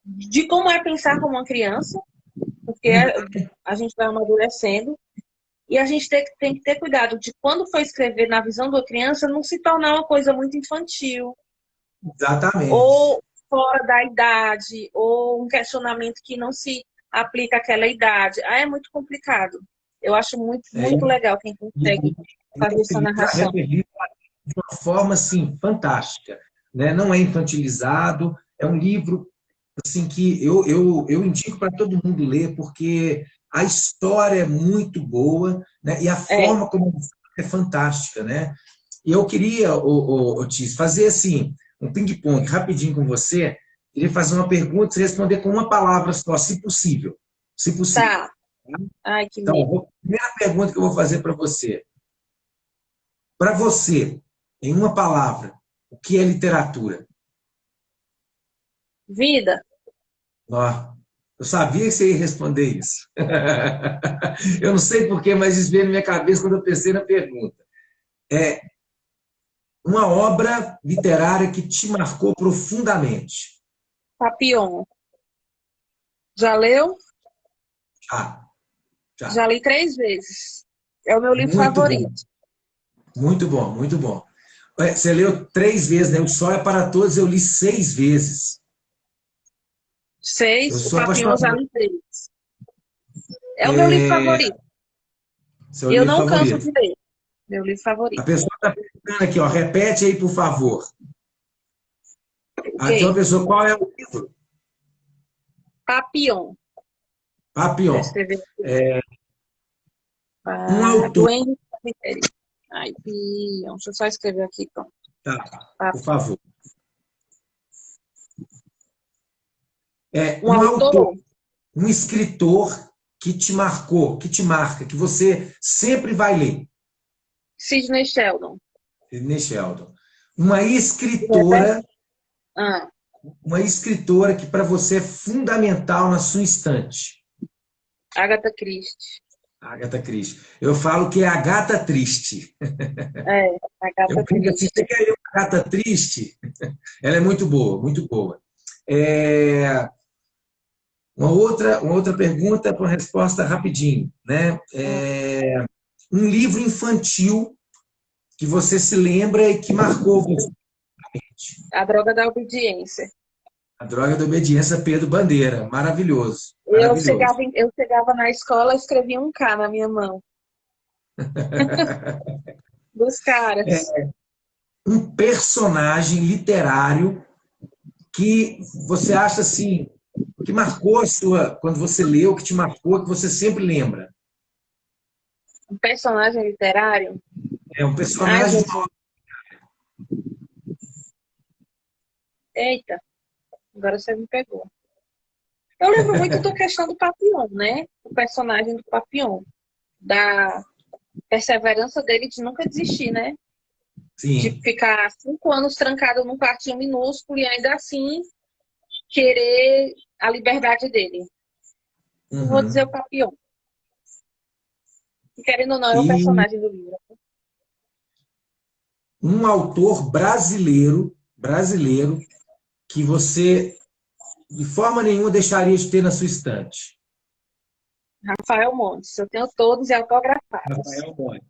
Speaker 2: de como é pensar como uma criança, porque a gente vai amadurecendo, e a gente tem que ter cuidado de quando for escrever na visão da criança, não se tornar uma coisa muito infantil,
Speaker 1: Exatamente.
Speaker 2: ou fora da idade, ou um questionamento que não se aplica àquela idade. É muito complicado. Eu acho muito, muito legal quem consegue fazer essa narração.
Speaker 1: De uma forma assim fantástica, né? Não é infantilizado, é um livro assim que eu indico para todo mundo ler, porque a história é muito boa, né? E a forma como é fantástica, né? E eu queria, Otis, fazer assim um ping-pong rapidinho com você. Queria fazer uma pergunta e você responder com uma palavra só, se possível. Se possível.
Speaker 2: Tá. Ai, que
Speaker 1: Então,
Speaker 2: medo.
Speaker 1: a primeira pergunta que eu vou fazer para você. Para você, em uma palavra, o que é literatura?
Speaker 2: Vida.
Speaker 1: Ó, eu sabia que você ia responder isso. Eu não sei porquê, mas isso veio na minha cabeça quando eu pensei na pergunta. É uma obra literária que te marcou profundamente.
Speaker 2: Papillon. Já leu?
Speaker 1: Já,
Speaker 2: Já
Speaker 1: já.
Speaker 2: li 3 vezes. É o meu livro
Speaker 1: Muito bom,
Speaker 2: favorito.
Speaker 1: muito bom, muito bom. Você leu 3 vezes, né? O Sol é para Todos, eu li 6 vezes. Eu
Speaker 2: 6, o
Speaker 1: sou
Speaker 2: Papillon já
Speaker 1: apaixonado.
Speaker 2: li 3. É o meu livro favorito.
Speaker 1: Seu
Speaker 2: E eu
Speaker 1: livro
Speaker 2: não canso
Speaker 1: favorito.
Speaker 2: de ler. Meu livro
Speaker 1: A
Speaker 2: favorito.
Speaker 1: pessoa está perguntando aqui, ó, repete aí, por favor. Aqui uma
Speaker 2: Ok.
Speaker 1: pessoa, qual é o livro?
Speaker 2: Papillon. Deixa eu
Speaker 1: Papillon.
Speaker 2: escrever aqui.
Speaker 1: Um
Speaker 2: Do
Speaker 1: autor.
Speaker 2: Henry Caviteri. Ai, Pion. Deixa eu só escrever aqui, pronto.
Speaker 1: Tá, por favor.
Speaker 2: Um
Speaker 1: Um autor,
Speaker 2: autor,
Speaker 1: um escritor que te marcou, que te marca, que você sempre vai ler.
Speaker 2: Sidney Sheldon.
Speaker 1: Sidney Sheldon.
Speaker 2: Ah,
Speaker 1: Uma escritora que para você é fundamental na sua estante.
Speaker 2: Agatha Christie.
Speaker 1: Agatha Christie. Eu falo que é a gata triste.
Speaker 2: Agatha
Speaker 1: Eu brinco assim, você
Speaker 2: Christie.
Speaker 1: quer ler uma gata triste? Ela é muito boa, muito boa. É, uma outra pergunta para uma resposta rapidinho. Né? Um livro infantil que você se lembra e que marcou você.
Speaker 2: A Droga da Obediência.
Speaker 1: A Droga da Obediência, Pedro Bandeira. Maravilhoso,
Speaker 2: Eu
Speaker 1: maravilhoso.
Speaker 2: chegava, eu chegava na escola e escrevia um K na minha mão. Dos caras.
Speaker 1: Um personagem literário que você acha assim, que marcou a sua, quando você leu, que te marcou, que você sempre lembra.
Speaker 2: Um personagem literário.
Speaker 1: É um
Speaker 2: Ai,
Speaker 1: personagem.
Speaker 2: Jesus. Eita, agora você me pegou. Eu lembro muito da questão do Papillon, né? O personagem do Papillon. Da perseverança dele de nunca desistir, né? De
Speaker 1: Sim.
Speaker 2: ficar 5 anos trancado num quartinho minúsculo e ainda assim querer a liberdade dele. Não vou dizer o
Speaker 1: Uhum.
Speaker 2: Papillon. Que, querendo ou não, é o
Speaker 1: E
Speaker 2: personagem do livro.
Speaker 1: um autor brasileiro, que você, de forma nenhuma, deixaria de ter na sua estante.
Speaker 2: Rafael Montes. Eu tenho todos e autografados.
Speaker 1: Rafael Montes.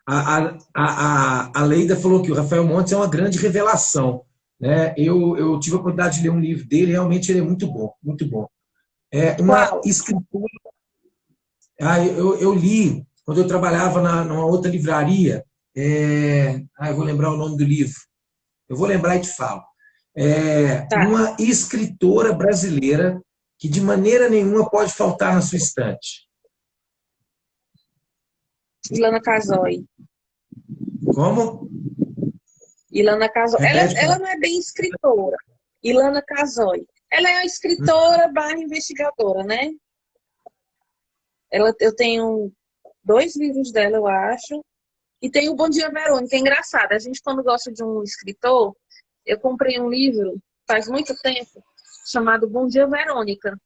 Speaker 1: A Leida falou que o Rafael Montes é uma grande revelação. Né? Eu tive a oportunidade de ler um livro dele, realmente ele é muito bom, muito bom. É uma
Speaker 2: Qual?
Speaker 1: escritura. Eu li, quando eu trabalhava numa outra livraria, eu vou lembrar o nome do livro, eu vou lembrar e te falo.
Speaker 2: Tá.
Speaker 1: Uma escritora brasileira que de maneira nenhuma pode faltar na sua estante.
Speaker 2: Ilana Casoy.
Speaker 1: Como?
Speaker 2: Ilana Casoy.
Speaker 1: Repete.
Speaker 2: Ela não é bem escritora. Ilana Casoy. Ela é uma escritora barra investigadora, né? Eu tenho 2 livros dela, eu acho. E tem o Bom Dia, Verônica. É engraçado. A gente, quando gosta de um escritor, eu comprei um livro faz muito tempo chamado Bom Dia, Verônica,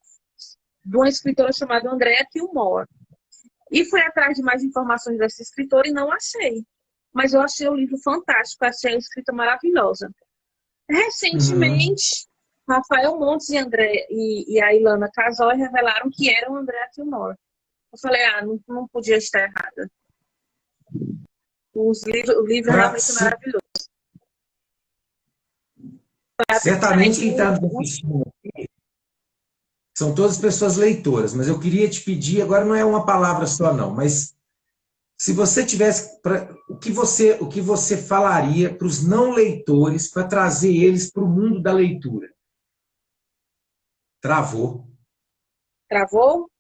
Speaker 2: de uma escritora chamada Andrea Kilmore. E fui atrás de mais informações dessa escritora e não achei. Mas eu achei o livro fantástico, achei a escrita maravilhosa.
Speaker 1: Uhum.
Speaker 2: Recentemente, Rafael Montes e a Ilana Casoy revelaram que eram Andrea Kilmore. Eu falei, não podia estar errada. O livro é realmente maravilhoso.
Speaker 1: Certamente quem está nos assistindo são todas pessoas leitoras, mas eu queria te pedir, agora não é uma palavra só não, mas se você tivesse, o que você falaria para os não leitores para trazer eles para o mundo da leitura? Travou.
Speaker 2: Travou?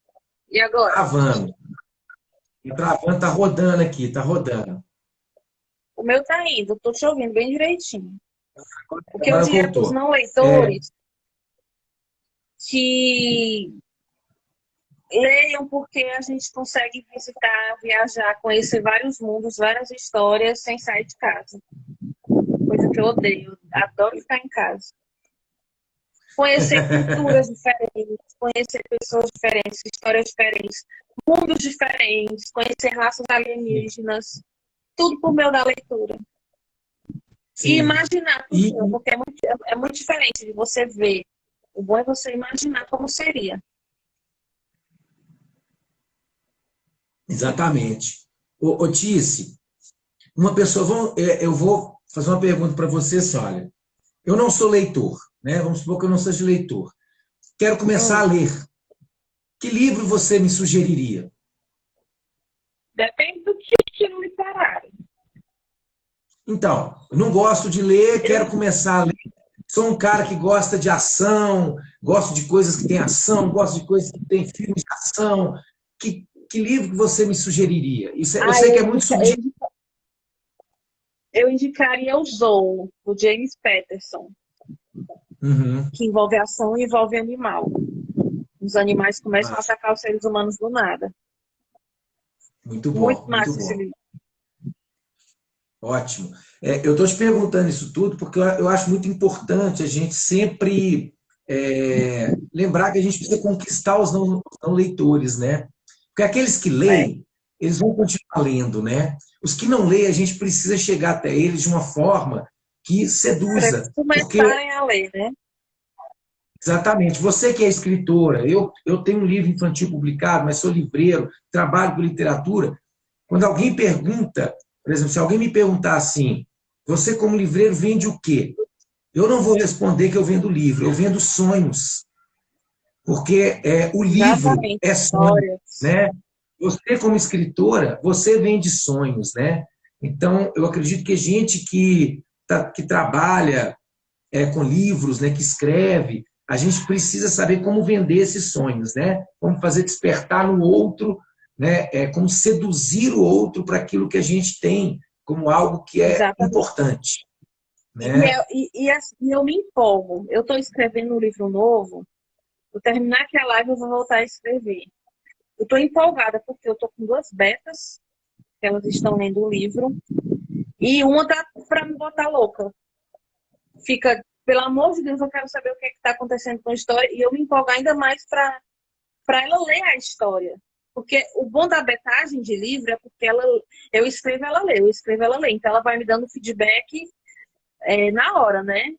Speaker 2: E agora?
Speaker 1: Travando. E travando, está rodando aqui, está rodando.
Speaker 2: O meu tá indo, tô te ouvindo bem direitinho. O que eu
Speaker 1: Agora
Speaker 2: diria para os
Speaker 1: voltou.
Speaker 2: não leitores que leiam, porque a gente consegue visitar, viajar, conhecer vários mundos, várias histórias sem sair de casa. Coisa que eu odeio. Adoro ficar em casa. Conhecer culturas diferentes, conhecer pessoas diferentes, histórias diferentes, mundos diferentes, conhecer raças alienígenas. Tudo por meio da leitura. E
Speaker 1: Sim.
Speaker 2: imaginar tudo, porque é muito diferente de você ver. O bom é você imaginar como seria.
Speaker 1: Exatamente. Ô Tice, uma pessoa, eu vou fazer uma pergunta para você, só, olha, eu não sou leitor, né? Vamos supor que eu não seja leitor. Quero começar a ler. Que livro você me sugeriria?
Speaker 2: Depende do estilo literário.
Speaker 1: Então, eu não gosto de ler, quero começar a ler. Sou um cara que gosta de ação, gosto de coisas que têm ação, gosto de coisas que têm filmes de ação. Que livro que você me sugeriria? Eu sei que é muito subjetivo.
Speaker 2: Eu indicaria o Zou, do James Patterson, que envolve ação e envolve animal. Os animais começam a atacar os seres humanos do nada.
Speaker 1: Muito bom,
Speaker 2: Muito
Speaker 1: muito
Speaker 2: massa esse
Speaker 1: bom.
Speaker 2: livro.
Speaker 1: Ótimo. Eu estou te perguntando isso tudo porque eu acho muito importante a gente sempre lembrar que a gente precisa conquistar os não leitores, né? Porque aqueles que leem, eles vão continuar lendo, né? Os que não leem, a gente precisa chegar até eles de uma forma que seduza.
Speaker 2: Para começarem a ler, né?
Speaker 1: Exatamente. Você que é escritora, eu tenho um livro infantil publicado, mas sou livreiro, trabalho com literatura. Quando alguém pergunta, por exemplo, se alguém me perguntar assim, você como livreiro vende o quê? Eu não vou responder que eu vendo livro, eu vendo sonhos. Porque o livro
Speaker 2: Exatamente.
Speaker 1: é sonho, né? Você, como escritora, você vende sonhos, né? Então, eu acredito que gente que trabalha com livros, né, que escreve, a gente precisa saber como vender esses sonhos, né? Como fazer despertar no outro, né? Como seduzir o outro para aquilo que a gente tem como algo que é
Speaker 2: Exatamente.
Speaker 1: importante,
Speaker 2: E,
Speaker 1: né?
Speaker 2: assim, eu me empolgo. Eu estou escrevendo um livro novo. Vou terminar aqui a live, eu vou voltar a escrever. Eu estou empolgada porque eu estou com 2 betas, que elas estão lendo o livro, e uma tá para me botar louca. Fica, pelo amor de Deus, eu quero saber o que está acontecendo com a história, e eu me empolgo ainda mais para ela ler a história. Porque o bom da betagem de livro é porque eu escrevo, ela lê, eu escrevo, ela lê. Então ela vai me dando feedback na hora, né?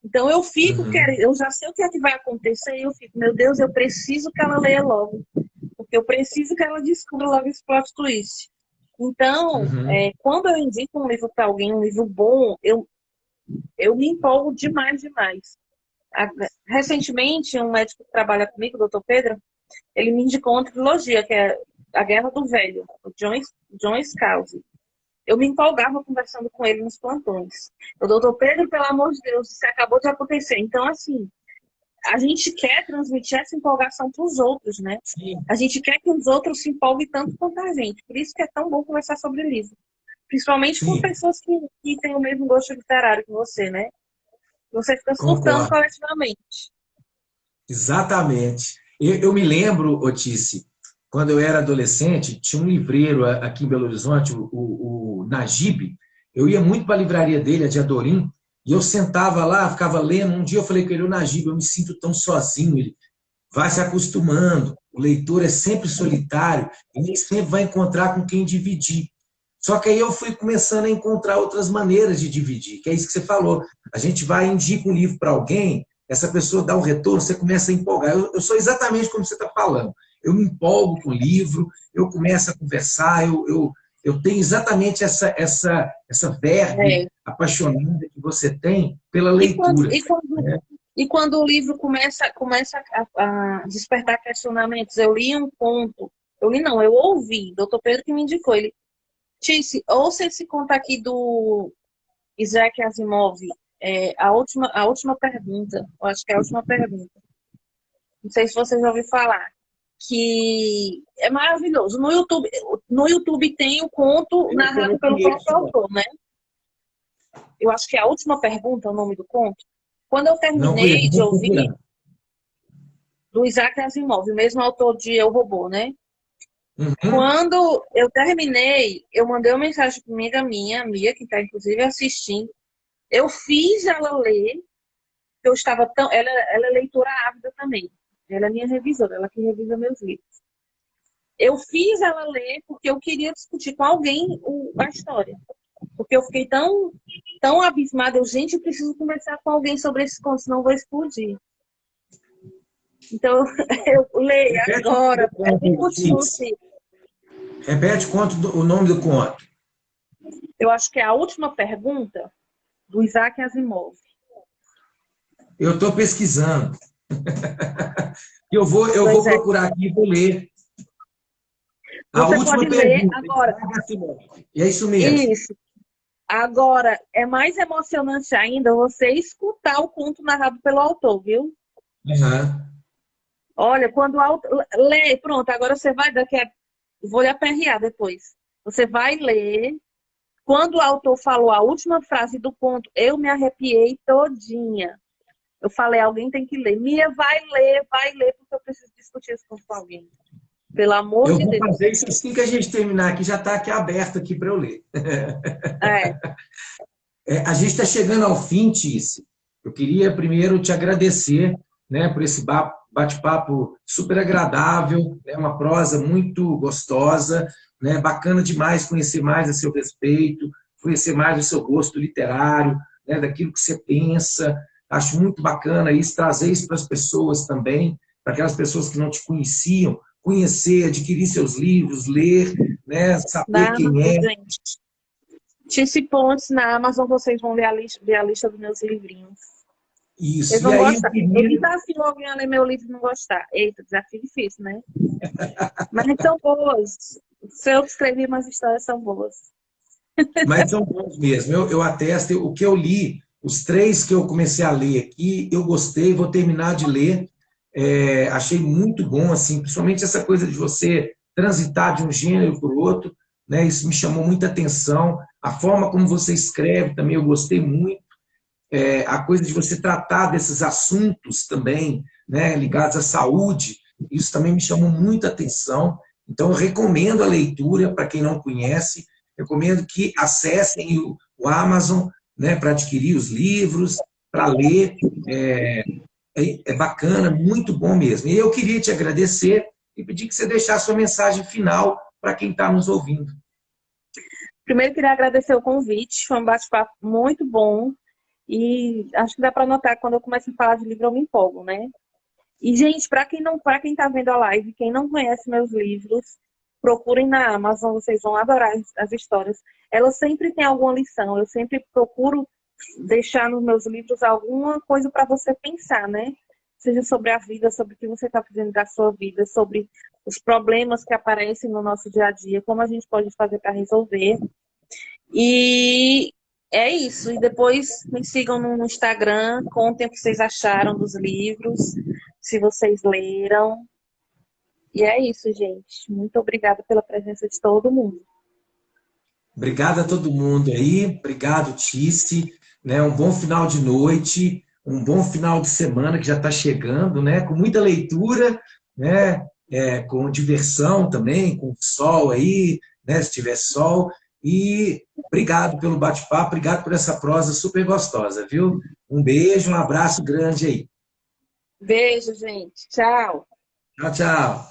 Speaker 2: Então eu fico querendo, eu já sei o que é que vai acontecer, e eu fico, meu Deus, eu preciso que ela leia logo. Porque eu preciso que ela descubra logo esse plot twist. Então,
Speaker 1: Uhum.
Speaker 2: quando eu indico um livro para alguém, um livro bom, eu me empolgo demais, demais. Recentemente, um médico que trabalha comigo, o doutor Pedro, ele me indicou uma trilogia, que é A Guerra do Velho, o John Scalzi. Eu me empolgava conversando com ele nos plantões. O doutor Pedro, pelo amor de Deus, isso acabou de acontecer. Então, assim, a gente quer transmitir essa empolgação para os outros, né?
Speaker 1: Sim,
Speaker 2: A gente quer que os outros se empolguem tanto quanto a gente. Por isso que é tão bom conversar sobre livro. Principalmente com
Speaker 1: sim,
Speaker 2: pessoas que têm o mesmo gosto literário que você, né? Você fica surtando
Speaker 1: concordo.
Speaker 2: coletivamente.
Speaker 1: Exatamente. Eu me lembro, Otice, quando eu era adolescente, tinha um livreiro aqui em Belo Horizonte, o Najib. Eu ia muito para a livraria dele, a de Adorim, e eu sentava lá, ficava lendo. Um dia eu falei com ele, o Najib, eu me sinto tão sozinho. Ele vai se acostumando. O leitor é sempre solitário e nem sempre vai encontrar com quem dividir. Só que aí eu fui começando a encontrar outras maneiras de dividir, que é isso que você falou. A gente vai e indica um livro para alguém, essa pessoa dá um retorno, você começa a empolgar. Eu sou exatamente como você está falando. Eu me empolgo com o livro, eu começo a conversar, eu tenho exatamente essa verve
Speaker 2: É.
Speaker 1: apaixonada que você tem pela
Speaker 2: E quando,
Speaker 1: leitura.
Speaker 2: e quando,
Speaker 1: Né?
Speaker 2: e quando o livro começa a despertar questionamentos, eu li um conto, eu li não, eu ouvi, doutor Pedro que me indicou, ele, Tice, ouça esse conto aqui do Isaac Asimov, a última pergunta, eu acho que é a última pergunta, não sei se você já ouviu falar, que é maravilhoso. No YouTube tem o conto
Speaker 1: Eu
Speaker 2: narrado
Speaker 1: não
Speaker 2: pelo próprio
Speaker 1: conheço,
Speaker 2: autor, né? Eu acho que é a última pergunta, é o nome do conto. Quando eu
Speaker 1: não conheço,
Speaker 2: terminei de
Speaker 1: vou
Speaker 2: ouvir,
Speaker 1: procurar.
Speaker 2: do Isaac Asimov, o mesmo autor de Eu, Robô, né?
Speaker 1: Uhum.
Speaker 2: Quando eu terminei, eu mandei uma mensagem para uma amiga minha, a Mia, que está inclusive assistindo. Eu fiz ela ler, eu estava tão. Ela é leitora ávida também. Ela é minha revisora, ela que revisa meus livros. Eu fiz ela ler porque eu queria discutir com alguém a história. Porque eu fiquei tão abismada. Gente, eu preciso conversar com alguém sobre esse conto, senão eu vou explodir. Então, eu leio
Speaker 1: Repete o nome
Speaker 2: agora,
Speaker 1: do conto, Otis.
Speaker 2: discutir.
Speaker 1: Repete o nome do conto.
Speaker 2: Eu acho que é a última pergunta do Isaac Asimov.
Speaker 1: Eu estou pesquisando. Eu vou
Speaker 2: Pois é.
Speaker 1: procurar aqui e vou ler. A
Speaker 2: Você
Speaker 1: última
Speaker 2: pode ler
Speaker 1: pergunta.
Speaker 2: agora.
Speaker 1: É isso mesmo.
Speaker 2: Isso. Agora, é mais emocionante ainda você escutar o conto narrado pelo autor, viu?
Speaker 1: Uhum.
Speaker 2: Olha, quando o autor lê, pronto, agora você vai daqui a... Vou lhe aperrear depois. Você vai ler. Quando o autor falou a última frase do conto, eu me arrepiei todinha. Eu falei, alguém tem que ler. Mia, vai ler, porque eu preciso discutir isso com alguém. Pelo amor
Speaker 1: Eu
Speaker 2: de
Speaker 1: vou
Speaker 2: Deus.
Speaker 1: fazer isso assim que a gente terminar aqui, já está aqui aberto aqui para eu ler.
Speaker 2: É,
Speaker 1: A gente está chegando ao fim, Tice. Eu queria primeiro te agradecer, né, por esse bate-papo super agradável, né, uma prosa muito gostosa, né, bacana demais conhecer mais a seu respeito, conhecer mais o seu gosto literário, né, daquilo que você pensa. Acho muito bacana isso, trazer isso para as pessoas também, para aquelas pessoas que não te conheciam, conhecer, adquirir seus livros, ler, né, saber
Speaker 2: na
Speaker 1: quem
Speaker 2: Amazon,
Speaker 1: é.
Speaker 2: gente. Tice Pontes, na Amazon, vocês vão ver a lista dos meus livrinhos. Eles
Speaker 1: Isso. E
Speaker 2: vão
Speaker 1: aí, eu
Speaker 2: gostar.
Speaker 1: queria...
Speaker 2: Evitar se alguém a ler meu livro e não gostar. Eita, desafio difícil, né? Mas são boas. Se eu escrevi umas histórias, são boas.
Speaker 1: Mas são bons mesmo. Eu atesto, o que eu li, os três que eu comecei a ler aqui, eu gostei, vou terminar de ler. Achei muito bom, assim, principalmente essa coisa de você transitar de um gênero para o outro, né? Isso me chamou muita atenção. A forma como você escreve também eu gostei muito. A coisa de você tratar desses assuntos também, né, ligados à saúde, isso também me chamou muita atenção. Então, eu recomendo a leitura para quem não conhece, recomendo que acessem o Amazon, né, para adquirir os livros, para ler. É bacana, muito bom mesmo. E eu queria te agradecer e pedir que você deixasse sua mensagem final para quem está nos ouvindo.
Speaker 2: Primeiro, queria agradecer o convite. Foi um bate-papo muito bom. E acho que dá para notar que quando eu começo a falar de livro, eu me empolgo, né? E, gente, para quem está vendo a live, quem não conhece meus livros, procurem na Amazon, vocês vão adorar as histórias. Elas sempre têm alguma lição, eu sempre procuro deixar nos meus livros alguma coisa para você pensar, né? Seja sobre a vida, sobre o que você está fazendo da sua vida, sobre os problemas que aparecem no nosso dia a dia, como a gente pode fazer para resolver. E é isso. E depois me sigam no Instagram, contem o que vocês acharam dos livros, se vocês leram. E é isso, gente. Muito obrigada pela presença de todo mundo.
Speaker 1: Obrigado a todo mundo aí, obrigado, Tice, né? Um bom final de noite, um bom final de semana que já está chegando, né? Com muita leitura, né? Com diversão também, com sol aí, né? Se tiver sol. E obrigado pelo bate-papo, obrigado por essa prosa super gostosa, viu? Um beijo, um abraço grande aí.
Speaker 2: Beijo, gente. Tchau.
Speaker 1: Tchau, tchau.